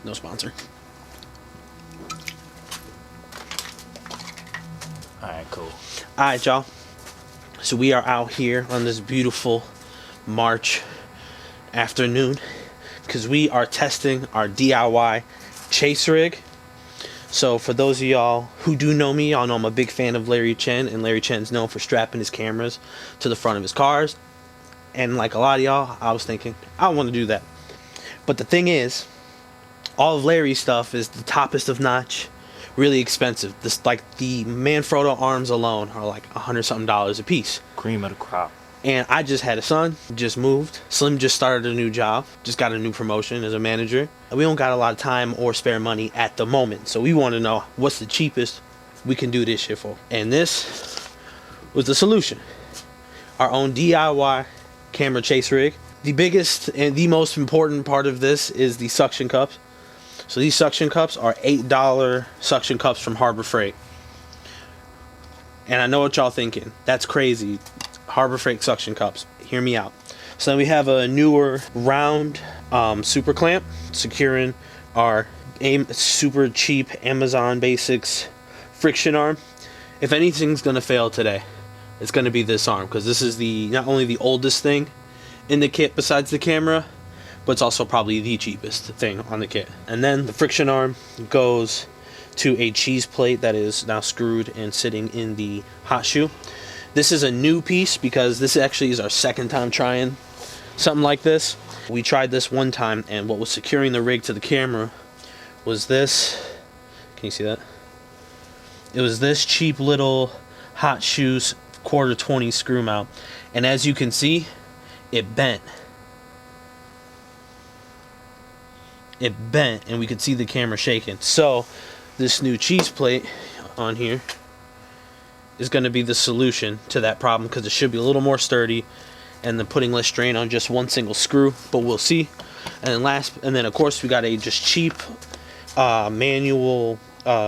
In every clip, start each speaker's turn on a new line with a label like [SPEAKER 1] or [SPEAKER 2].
[SPEAKER 1] No sponsor.
[SPEAKER 2] Alright, cool.
[SPEAKER 1] Alright, y'all. So we are out here on this beautiful March afternoon because we are testing our DIY chase rig. So for those of y'all who do know me, y'all know I'm a big fan of Larry Chen, and Larry Chen's known for strapping his cameras to the front of his cars. And like a lot of y'all, I was thinking, I want to do that. But the thing is, all of Larry's stuff is the toppest of notch, really expensive. This, like, the Manfrotto arms alone are like $100 something a piece.
[SPEAKER 2] Cream of the crop.
[SPEAKER 1] And I just had a son, just moved. Slim just started a new job, just got a new promotion as a manager. And we don't got a lot of time or spare money at the moment. So we want to know what's the cheapest we can do this shit for. And this was the solution. Our own DIY camera chase rig. The biggest and the most important part of this is the suction cups. So these suction cups are $8 suction cups from Harbor Freight. And I know what y'all thinking. That's crazy. Harbor Freight suction cups. Hear me out. So we have a newer round super clamp securing our super cheap Amazon Basics friction arm. If anything's gonna fail today, it's gonna be this arm, because this is the not only the oldest thing in the kit besides the camera, but it's also probably the cheapest thing on the kit. And then the friction arm goes to a cheese plate that is now screwed and sitting in the hot shoe. This is a new piece because this actually is our second time trying something like this. We tried this one time, and what was securing the rig to the camera was this. Can you see that? It was this cheap little hot shoes quarter 20 screw mount, and as you can see, it bent. It bent, and we could see the camera shaking. So this new cheese plate on here is going to be the solution to that problem, because it should be a little more sturdy and then putting less strain on just one single screw, but we'll see. And then of course we got a just cheap manual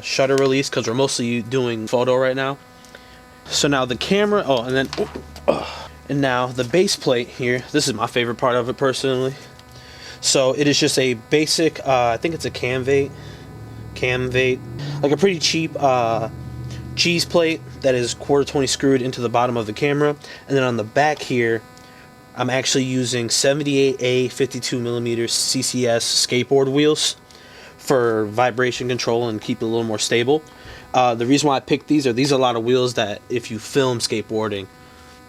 [SPEAKER 1] shutter release, because we're mostly doing photo right now. So now the camera, and now the base plate here, this is my favorite part of it personally. So it is just a basic I think it's a camvate, like a pretty cheap cheese plate that is quarter 20 screwed into the bottom of the camera. And then on the back here, I'm actually using 78A 52mm CCS skateboard wheels for vibration control and keep it a little more stable. The reason why I picked these are a lot of wheels that if you film skateboarding,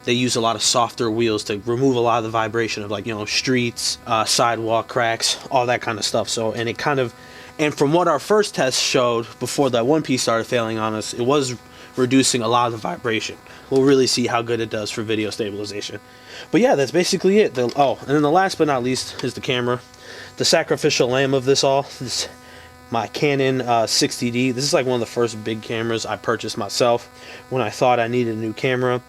[SPEAKER 1] they use a lot of softer wheels to remove a lot of the vibration of, like, you know, streets, sidewalk cracks, all that kind of stuff. So, and from what our first test showed before that one piece started failing on us, it was reducing a lot of the vibration. We'll really see how good it does for video stabilization. But yeah, that's basically it. And then the last but not least is the camera. The sacrificial lamb of this all is my Canon 60D. This is like one of the first big cameras I purchased myself when I thought I needed a new camera.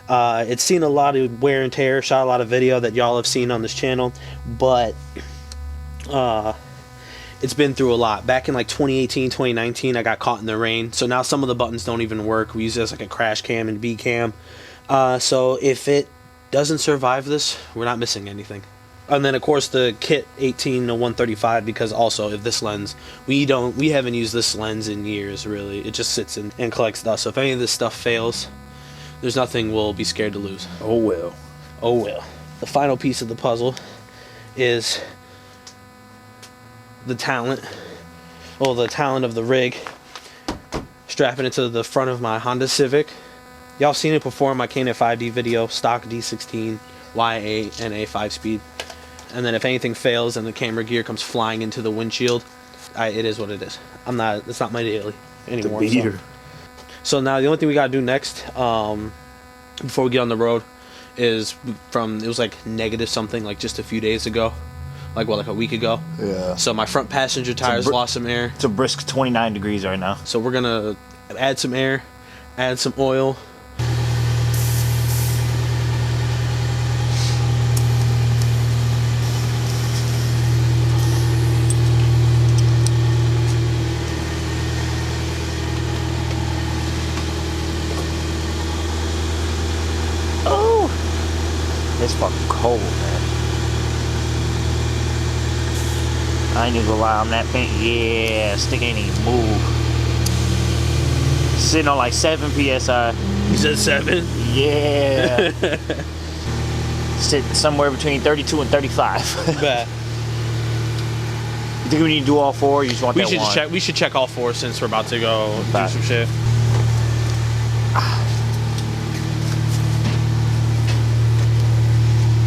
[SPEAKER 1] It's seen a lot of wear and tear, shot a lot of video that y'all have seen on this channel, but it's been through a lot. Back in like 2018, 2019, I got caught in the rain, so now some of the buttons don't even work. We use it as like a crash cam and B cam. So if it doesn't survive this, we're not missing anything. And then of course the kit 18 to 135, because also if this lens, we haven't used this lens in years really. It just sits in and collects dust. So if any of this stuff fails, there's nothing we'll be scared to lose.
[SPEAKER 2] Oh well.
[SPEAKER 1] Oh well. The final piece of the puzzle is the talent of the rig. Strapping it to the front of my Honda Civic. Y'all seen it before in my Canon 5D video, stock D16, Y8, and a 5-speed. And then if anything fails and the camera gear comes flying into the windshield, it is what it is. It's not my daily anymore.
[SPEAKER 2] The beater.
[SPEAKER 1] So now the only thing we gotta do next, before we get on the road, is it was like negative something like just a few days ago, like a week ago.
[SPEAKER 2] Yeah.
[SPEAKER 1] So my front passenger tires lost some air.
[SPEAKER 2] It's a brisk 29 degrees right now.
[SPEAKER 1] So we're gonna add some air, add some oil.
[SPEAKER 2] It's fucking cold, man. I ain't even gonna lie, on that paint, yeah, stick ain't even move. Sitting on like 7 PSI.
[SPEAKER 1] You said 7?
[SPEAKER 2] Yeah. Sitting somewhere between 32 and 35.
[SPEAKER 1] Bet.
[SPEAKER 2] You think we need to do all 4? Or you just want
[SPEAKER 1] We
[SPEAKER 2] that
[SPEAKER 1] should
[SPEAKER 2] one?
[SPEAKER 1] just check. We should check all 4 since we're about to go
[SPEAKER 2] Bye.
[SPEAKER 1] do some shit.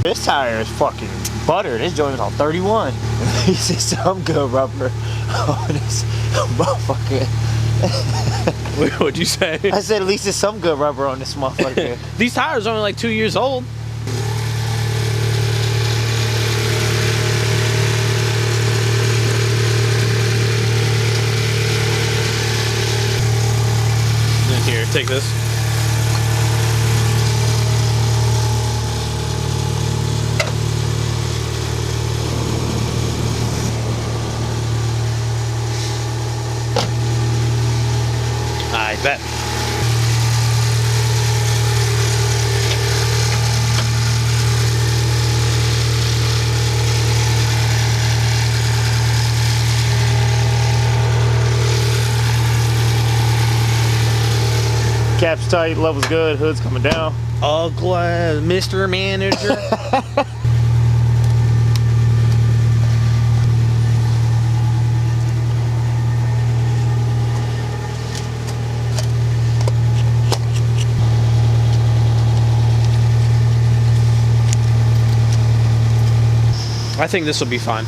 [SPEAKER 2] This tire is fucking butter. This joint is on 31. He said some good rubber on this motherfucker.
[SPEAKER 1] Wait, what'd you say?
[SPEAKER 2] I said at least there's some good rubber on this motherfucker.
[SPEAKER 1] These tires are only like 2 years old. Then here, take this. I bet.
[SPEAKER 2] Cap's tight, level's good, hood's coming down.
[SPEAKER 1] Ugly Mr. Manager. I think this will be fine.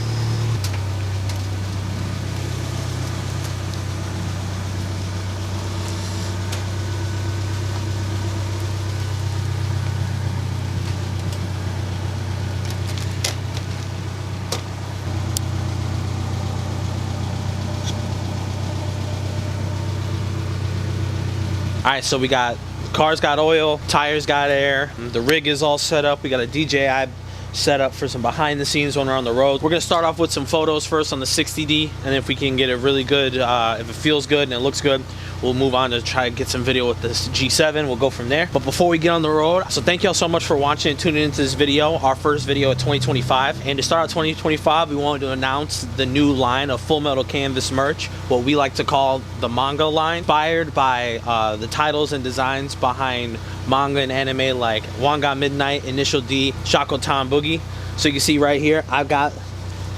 [SPEAKER 1] All right, so we got, car's got oil, tires got air, the rig is all set up. We got a DJI set up for some behind the scenes when we're on the road. We're gonna start off with some photos first on the 60D, and if we can get it really good, if it feels good and it looks good, we'll move on to try to get some video with this G7. We'll go from there. But before we get on the road, so thank y'all so much for watching and tuning into this video, our first video of 2025. And to start out 2025, we wanted to announce the new line of Full Metal Canvas merch, what we like to call the manga line, inspired by the titles and designs behind manga and anime like Wanga Midnight, Initial D, Shakotan Boogie. So you can see right here, I've got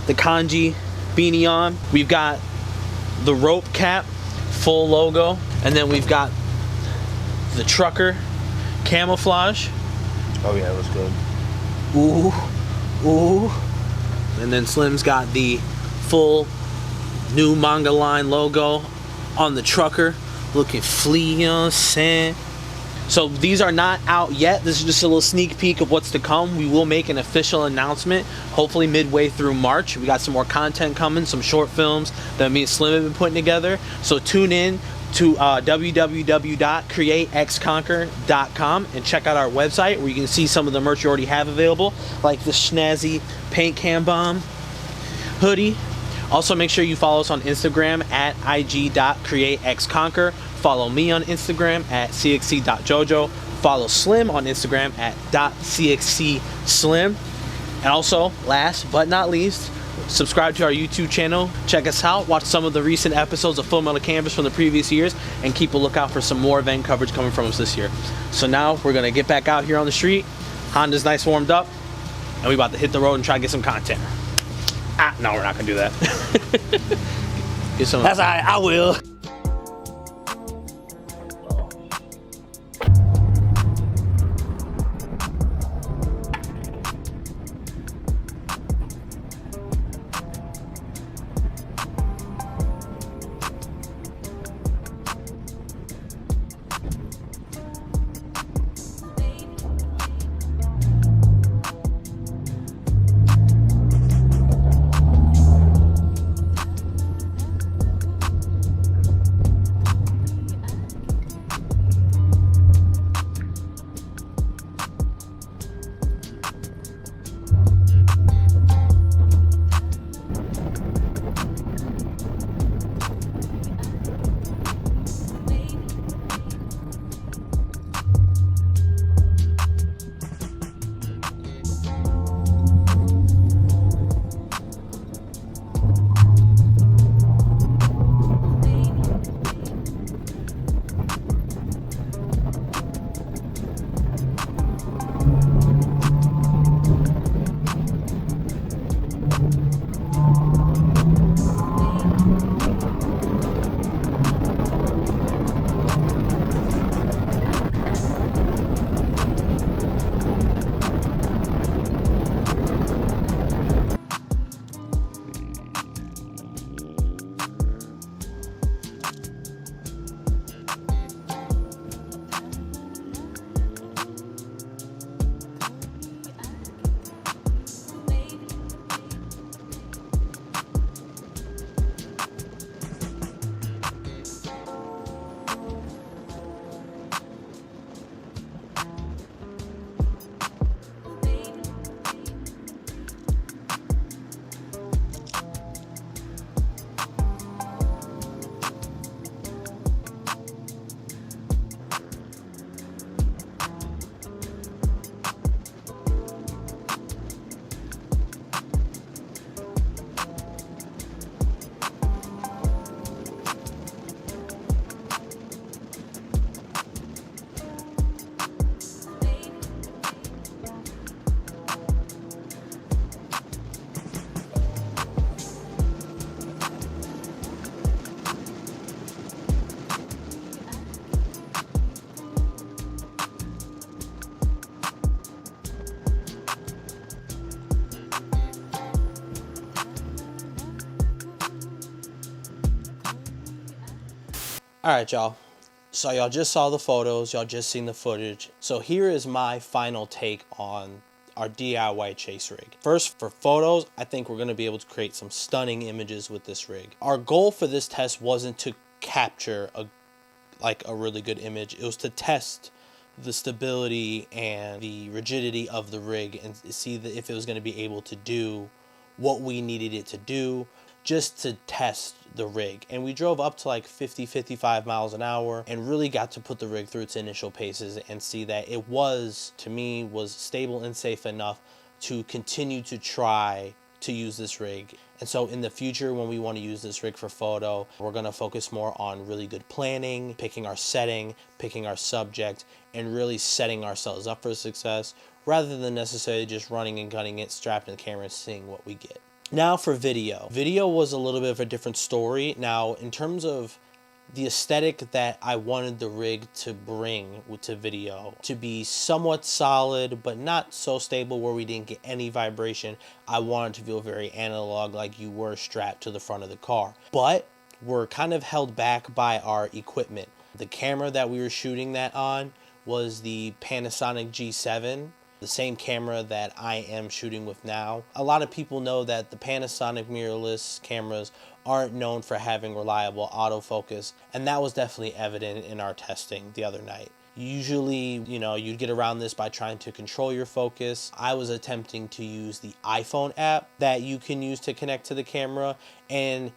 [SPEAKER 1] the kanji beanie on. We've got the rope cap, full logo, and then we've got the trucker camouflage.
[SPEAKER 2] Oh yeah, it was good.
[SPEAKER 1] Ooh. And then Slim's got the full new manga line logo on the trucker, looking flea, you know what I'm saying? So these are not out yet. This is just a little sneak peek of what's to come. We will make an official announcement hopefully midway through March. We got some more content coming, some short films that me and Slim have been putting together. So tune in to www.createxconquer.com and check out our website where you can see some of the merch you already have available, like the snazzy paint cam bomb hoodie. Also make sure you follow us on Instagram at ig.createxconquer. Follow me on Instagram at CxC.jojo. Follow Slim on Instagram at .cxcslim. And also, last but not least, subscribe to our YouTube channel. Check us out. Watch some of the recent episodes of Full Metal Canvas from the previous years. And keep a lookout for some more event coverage coming from us this year. So now we're going to get back out here on the street. Honda's nice warmed up. And we about to hit the road and try to get some content. No, we're not going to do that. Get some.
[SPEAKER 2] That's all right, I will.
[SPEAKER 1] Alright, y'all. So y'all just saw the photos, y'all just seen the footage. So here is my final take on our DIY chase rig. First, for photos, I think we're going to be able to create some stunning images with this rig. Our goal for this test wasn't to capture a really good image. It was to test the stability and the rigidity of the rig and see if it was going to be able to do what we needed it to do, just to test the rig. And we drove up to like 50-55 miles an hour and really got to put the rig through its initial paces and see that it was, to me, was stable and safe enough to continue to try to use this rig. And so in the future, when we want to use this rig for photo, we're going to focus more on really good planning, picking our setting, picking our subject, and really setting ourselves up for success rather than necessarily just running and gunning it, strapped in the camera and seeing what we get. Now for video. Video was a little bit of a different story. Now, in terms of the aesthetic that I wanted the rig to bring to video, to be somewhat solid but not so stable where we didn't get any vibration. I wanted to feel very analog, like you were strapped to the front of the car. But we're kind of held back by our equipment. The camera that we were shooting that on was the Panasonic G7, the same camera that I am shooting with now. A lot of people know that the Panasonic mirrorless cameras aren't known for having reliable autofocus, and that was definitely evident in our testing the other night. Usually, you'd get around this by trying to control your focus. I was attempting to use the iPhone app that you can use to connect to the camera, and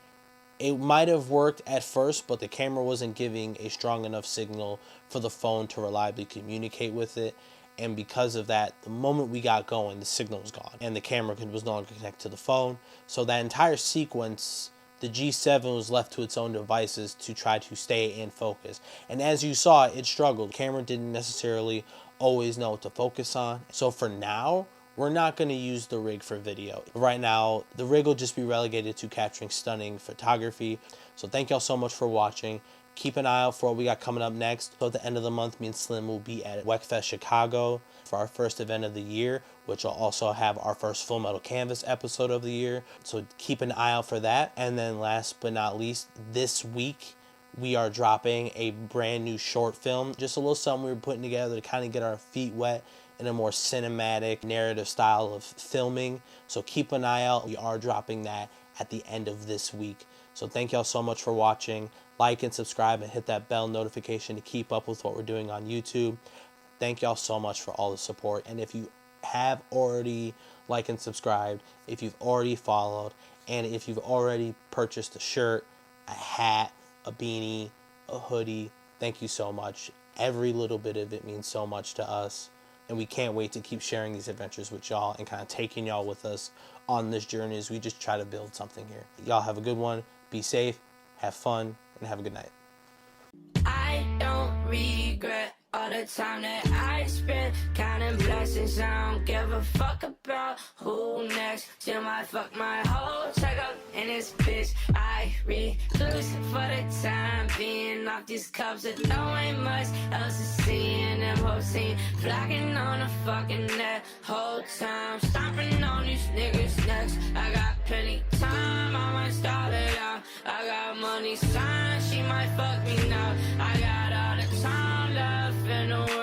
[SPEAKER 1] it might have worked at first, but the camera wasn't giving a strong enough signal for the phone to reliably communicate with it. And because of that, the moment we got going, the signal was gone and the camera was no longer connected to the phone. So that entire sequence, the G7 was left to its own devices to try to stay in focus. And as you saw, it struggled. The camera didn't necessarily always know what to focus on. So for now, we're not going to use the rig for video. Right now, the rig will just be relegated to capturing stunning photography. So thank y'all so much for watching. Keep an eye out for what we got coming up next. So at the end of the month, me and Slim will be at WECFest Chicago for our first event of the year, which will also have our first Full Metal Canvas episode of the year. So keep an eye out for that. And then last but not least, this week, we are dropping a brand new short film. Just a little something we were putting together to kind of get our feet wet in a more cinematic narrative style of filming. So keep an eye out. We are dropping that at the end of this week. So thank y'all so much for watching. Like and subscribe and hit that bell notification to keep up with what we're doing on YouTube. Thank y'all so much for all the support. And if you have already liked and subscribed, if you've already followed, and if you've already purchased a shirt, a hat, a beanie, a hoodie, thank you so much. Every little bit of it means so much to us. And we can't wait to keep sharing these adventures with y'all and kind of taking y'all with us on this journey as we just try to build something here. Y'all have a good one. Be safe, have fun, and have a good night.
[SPEAKER 3] I don't regret all the time that I spent counting blessings. I don't give a fuck about who next. Still might fuck my whole check up in this bitch. I recluse for the time being. Off these cups that don't ain't much else to see. And them whole scene flocking on the fucking net whole time. Stomping on these niggas next. I got plenty time, I might start it out. I got money signs, she might fuck me now. I got all the time left in the world.